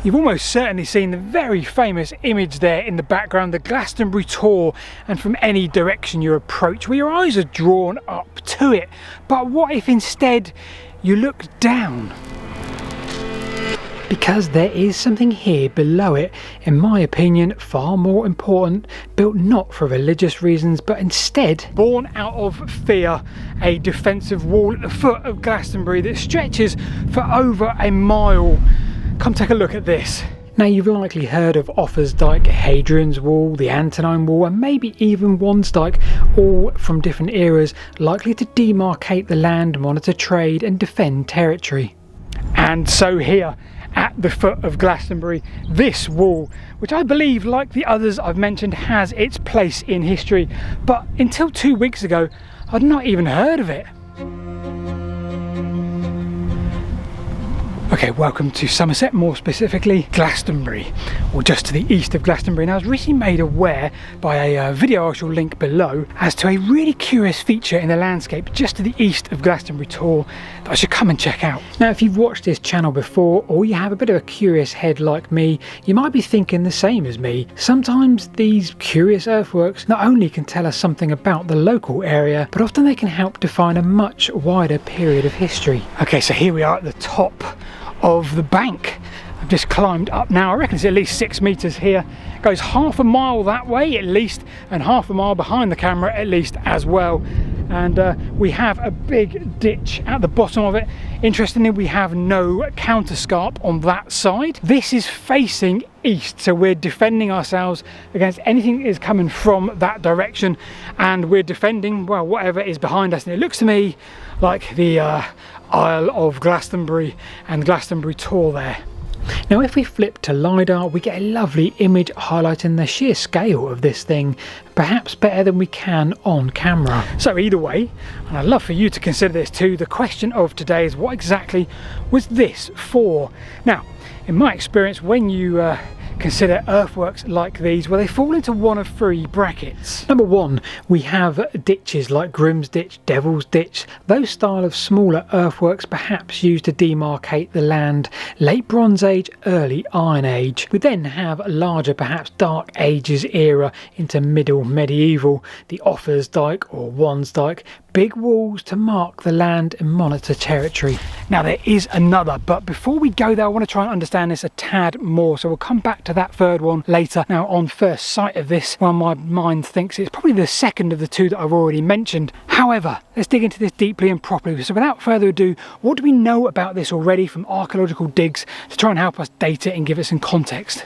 You've almost certainly seen the very famous image there in the background, the Glastonbury tour, and from any direction you approach, where your eyes are drawn up to it. But what if instead you look down? Because there is something here below it, in my opinion, far more important, built not for religious reasons, but instead born out of fear, a defensive wall at the foot of Glastonbury that stretches for over a mile. Come take a look at this. Now, you've likely heard of Offa's Hadrian's Wall, the Antonine Wall, and maybe even Wansdyke, all from different eras, likely to demarcate the land, monitor trade and defend territory. And so here, at the foot of Glastonbury, this wall, which I believe, like the others I've mentioned, has its place in history, but until 2 weeks ago, I'd not even heard of it. Okay, welcome to Somerset, more specifically Glastonbury, or just to the east of Glastonbury. Now, I was recently made aware by a video I shall link below as to a really curious feature in the landscape just to the east of Glastonbury Tor that I should come and check out. Now, if you've watched this channel before, or you have a bit of a curious head like me, you might be thinking the same as me. Sometimes these curious earthworks not only can tell us something about the local area, but often they can help define a much wider period of history. Okay, so here we are at the top of the bank. I've just climbed up now. I reckon it's at least 6 meters here. It goes half a mile that way at least, and half a mile behind the camera at least as well. And we have a big ditch at the bottom of it. Interestingly, we have no counterscarp on that side. This is facing east, so we're defending ourselves against anything that is coming from that direction, and we're defending, well, whatever is behind us. And it looks to me like the Isle of Glastonbury and Glastonbury Tor there. Now, if we flip to LIDAR, we get a lovely image highlighting the sheer scale of this thing, perhaps better than we can on camera. So either way, and I'd love for you to consider this too, the question of today is, what exactly was this for? Now, in my experience, when you consider earthworks like these, well, they fall into one of three brackets. Number one, we have ditches like Grimm's Ditch, Devil's Ditch, those style of smaller earthworks perhaps used to demarcate the land, late Bronze Age, early Iron Age. We then have larger, perhaps Dark Ages era into middle medieval, the Offa's Dyke or Wansdyke, big walls to mark the land and monitor territory. Now, there is another, but before we go there, I want to try and understand this a tad more, so we'll come back to that third one later. Now, on first sight of this, well, my mind thinks it's probably the second of the two that I've already mentioned. However, let's dig into this deeply and properly. So without further ado, what do we know about this already from archaeological digs to try and help us date it and give it some context?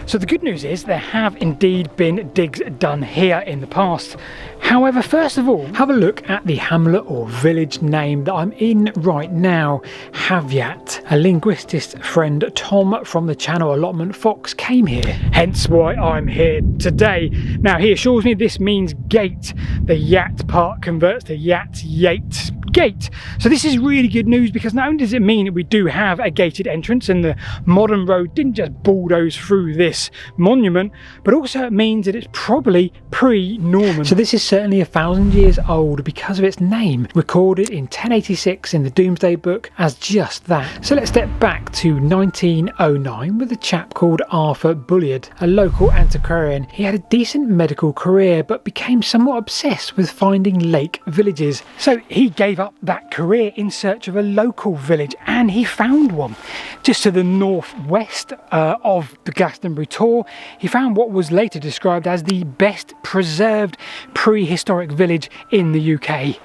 So the good news is there have indeed been digs done here in the past. However, first of all, have a look at the hamlet or village name that I'm in right now, Havyat. A linguistist friend, Tom from the channel Allotment Fox, came here, hence why I'm here today. Now, he assures me this means gate. The yat part converts to yat, yate, gate. So this is really good news, because not only does it mean that we do have a gated entrance and the modern road didn't just bulldoze through this monument, but also it means that it's probably pre-Norman. So this is certainly 1,000 years old because of its name, recorded in 1086 in the Domesday Book as just that. So let's step back to 1909 with a chap called Arthur Bulliard, a local antiquarian. He had a decent medical career but became somewhat obsessed with finding lake villages. So he gave up that career in search of a local village, and he found one just to the northwest of the Glastonbury Tor. He found what was later described as the best preserved prehistoric village in the UK.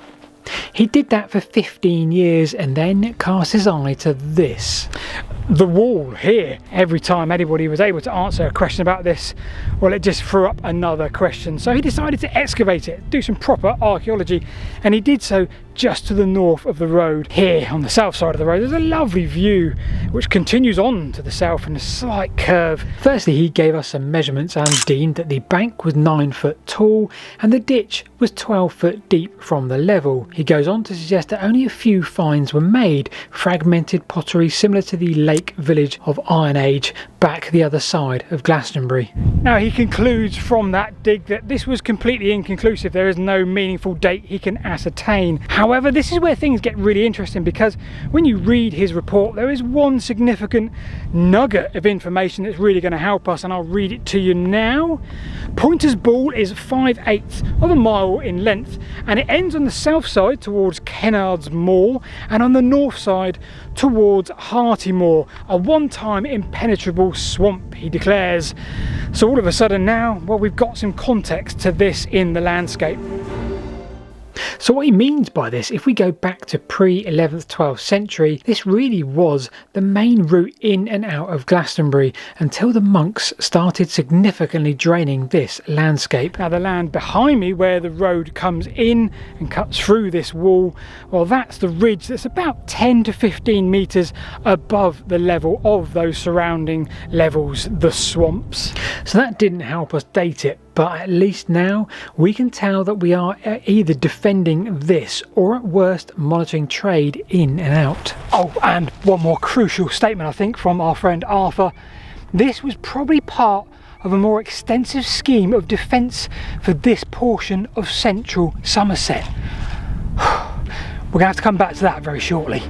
He did that for 15 years and then cast his eye to this. The wall here. Every time anybody was able to answer a question about this, well, it just threw up another question. So he decided to excavate it, do some proper archaeology, and he did so just to the north of the road. Here on the south side of the road, there's a lovely view which continues on to the south in a slight curve. Firstly, he gave us some measurements and deemed that the bank was 9 foot tall and the ditch was 12 foot deep from the level. He goes on to suggest that only a few finds were made, fragmented pottery similar to the lake village of Iron Age back the other side of Glastonbury. Now, he concludes from that dig that this was completely inconclusive. There is no meaningful date he can ascertain. However, However, this is where things get really interesting, because when you read his report, there is one significant nugget of information that's really going to help us, and I'll read it to you now. Pontyz Ball is 5/8 of a mile in length, and it ends on the south side towards Kennard's Moor and on the north side towards Hearty Moor, a one-time impenetrable swamp, he declares. So all of a sudden now, well, we've got some context to this in the landscape. So what he means by this, if we go back to pre-11th, 12th century, this really was the main route in and out of Glastonbury until the monks started significantly draining this landscape. Now the land behind me where the road comes in and cuts through this wall, well, that's the ridge that's about 10 to 15 metres above the level of those surrounding levels, the swamps. So that didn't help us date it, but at least now we can tell that we are either defending this or at worst monitoring trade in and out. Oh, and one more crucial statement I think from our friend Arthur. This was probably part of a more extensive scheme of defence for this portion of central Somerset. We're going to have to come back to that very shortly.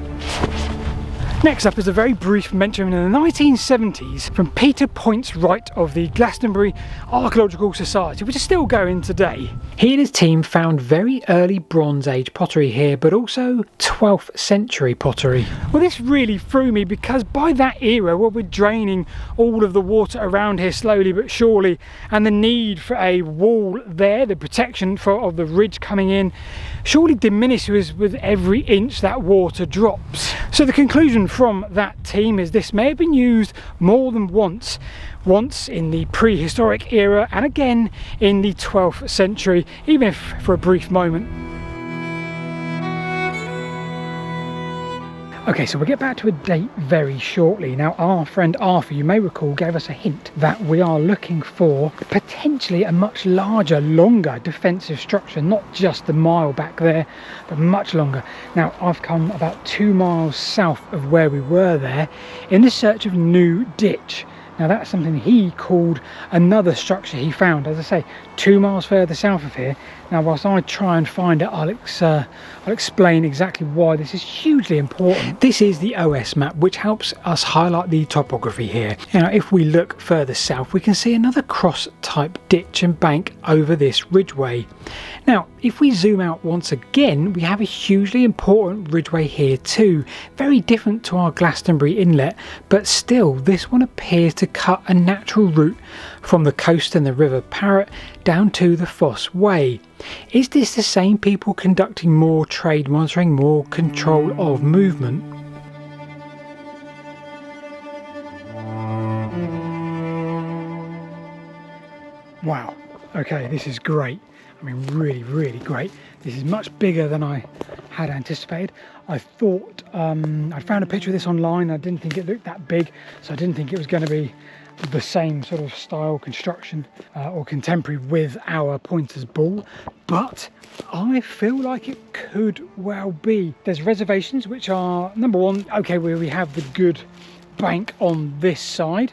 Next up is a very brief mention in the 1970s from Peter Point's right of the Glastonbury Archaeological Society, which is still going today. He and his team found very early Bronze Age pottery here, but also 12th century pottery. Well, this really threw me, because by that era, well, we're draining all of the water around here slowly but surely, and the need for a wall there, the protection of the ridge coming in, surely diminishes with every inch that water drops. So the conclusion from that team is this may have been used more than once in the prehistoric era and again in the 12th century, even if for a brief moment. Okay, so we'll get back to a date very shortly. Now, our friend Arthur, you may recall, gave us a hint that we are looking for potentially a much larger, longer defensive structure, not just the mile back there, but much longer. Now, I've come about 2 miles south of where we were there in the search of New Ditch. Now, that's something he called another structure he found, as I say, 2 miles further south of here. Now, whilst I try and find it, I'll explain exactly why this is hugely important. This is the OS map, which helps us highlight the topography here. Now, if we look further south, we can see another cross-type ditch and bank over this ridgeway. Now, if we zoom out once again, we have a hugely important ridgeway here too. Very different to our Glastonbury inlet, but still, this one appears to cut a natural route from the coast and the River Barrett down to the Fosse Way. Is this the same people conducting more trade monitoring, more control of movement? Wow, okay, this is great. I mean, really, really great. This is much bigger than I had anticipated. I thought, I found a picture of this online. I didn't think it looked that big, so I didn't think it was going to be the same sort of style construction or contemporary with our Pontyz Ball, but I feel like it could well be. There's reservations, which are, number one, okay, where we have the good bank on this side,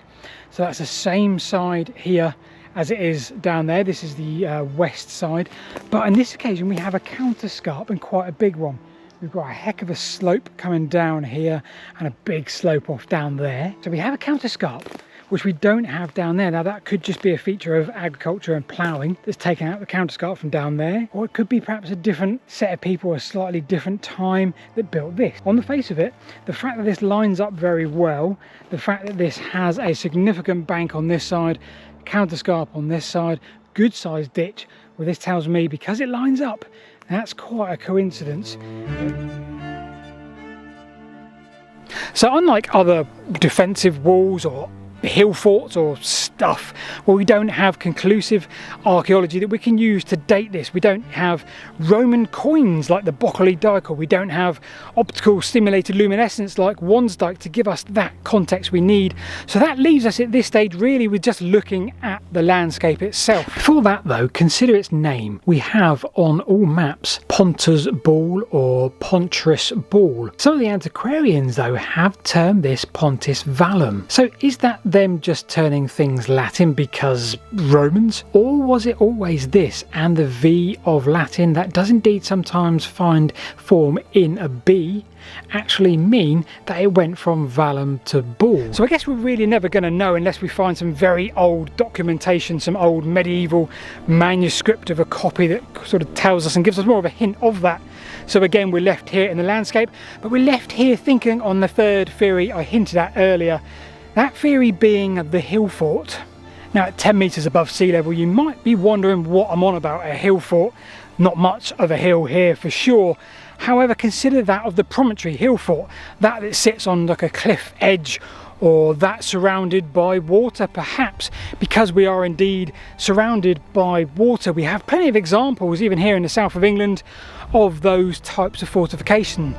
so that's the same side here as it is down there. This is the west side, but on this occasion we have a counterscarp, and quite a big one. We've got a heck of a slope coming down here and a big slope off down there, so we have a counterscarp, which we don't have down there. Now, that could just be a feature of agriculture and ploughing that's taken out the counterscarp from down there, or it could be perhaps a different set of people, a slightly different time that built this. On the face of it, the fact that this lines up very well, the fact that this has a significant bank on this side, counterscarp on this side, good sized ditch, well, this tells me, because it lines up, that's quite a coincidence. So unlike other defensive walls or hill forts or stuff, well, we don't have conclusive archaeology that we can use to date this. We don't have Roman coins like the Boccoli Dyke, or we don't have optical stimulated luminescence like Wansdyke to give us that context we need. So that leaves us at this stage really with just looking at the landscape itself. Before that though, consider its name. We have on all maps Pontyz Ball or Pontrys Ball. Some of the antiquarians though have termed this Pontis Vallum. So is that them just turning things Latin because Romans? Or was it always this and the V of Latin that does indeed sometimes find form in a B actually mean that it went from vallum to bull? So I guess we're really never going to know unless we find some very old documentation, some old medieval manuscript of a copy that sort of tells us and gives us more of a hint of that. So again, we're left here in the landscape, but we're left here thinking on the third theory I hinted at earlier, that theory being the hill fort. Now at 10 metres above sea level, you might be wondering what I'm on about. A hill fort, not much of a hill here for sure. However, consider that of the promontory hill fort, that sits on like a cliff edge, or that surrounded by water, perhaps because we are indeed surrounded by water. We have plenty of examples, even here in the south of England, of those types of fortification.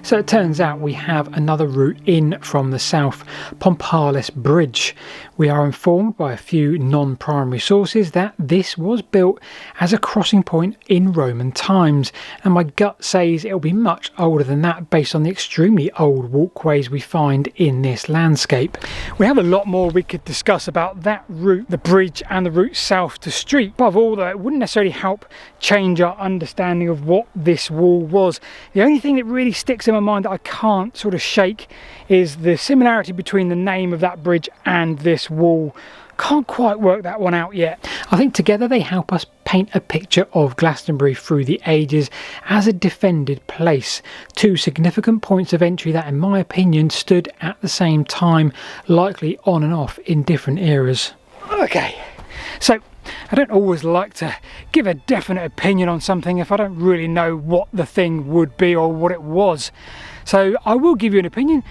So it turns out we have another route in from the south, Pontyz Bridge. We are informed by a few non-primary sources that this was built as a crossing point in Roman times, and my gut says it'll be much older than that based on the extremely old walkways we find in this landscape. We have a lot more we could discuss about that route, the bridge and the route south to street. Above all though, it wouldn't necessarily help change our understanding of what this wall was. The only thing that really sticks in my mind that I can't sort of shake is the similarity between the name of that bridge and this wall. Can't quite work that one out yet. I think together they help us paint a picture of Glastonbury through the ages as a defended place. Two significant points of entry that in my opinion stood at the same time, likely on and off in different eras. Okay, so I don't always like to give a definite opinion on something if I don't really know what the thing would be or what it was. So I will give you an opinion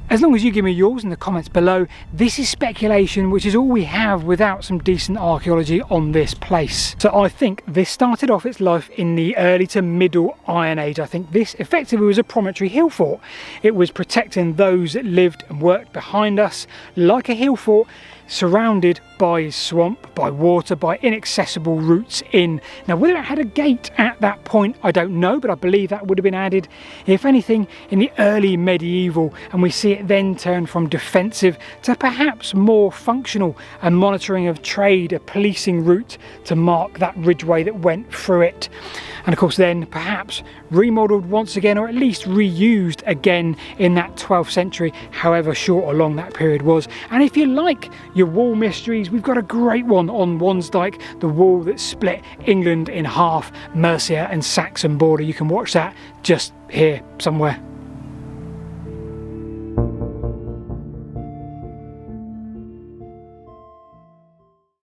as long as you give me yours in the comments below. This is speculation, which is all we have without some decent archaeology on this place. So I think this started off its life in the early to middle Iron Age. I think this effectively was a promontory hill fort. It was protecting those that lived and worked behind us like a hill fort, surrounded by swamp, by water, by inaccessible routes in. Now whether it had a gate at that point I don't know, but I believe that would have been added if anything in the early medieval, and we see it then turn from defensive to perhaps more functional, a monitoring of trade, a policing route to mark that ridgeway that went through it, and of course then perhaps remodelled once again, or at least reused again in that 12th century, however short or long that period was. And if you like your wall mysteries, we've got a great one on Wansdyke, the wall that split England in half, Mercia and Saxon border. You can watch that just here somewhere.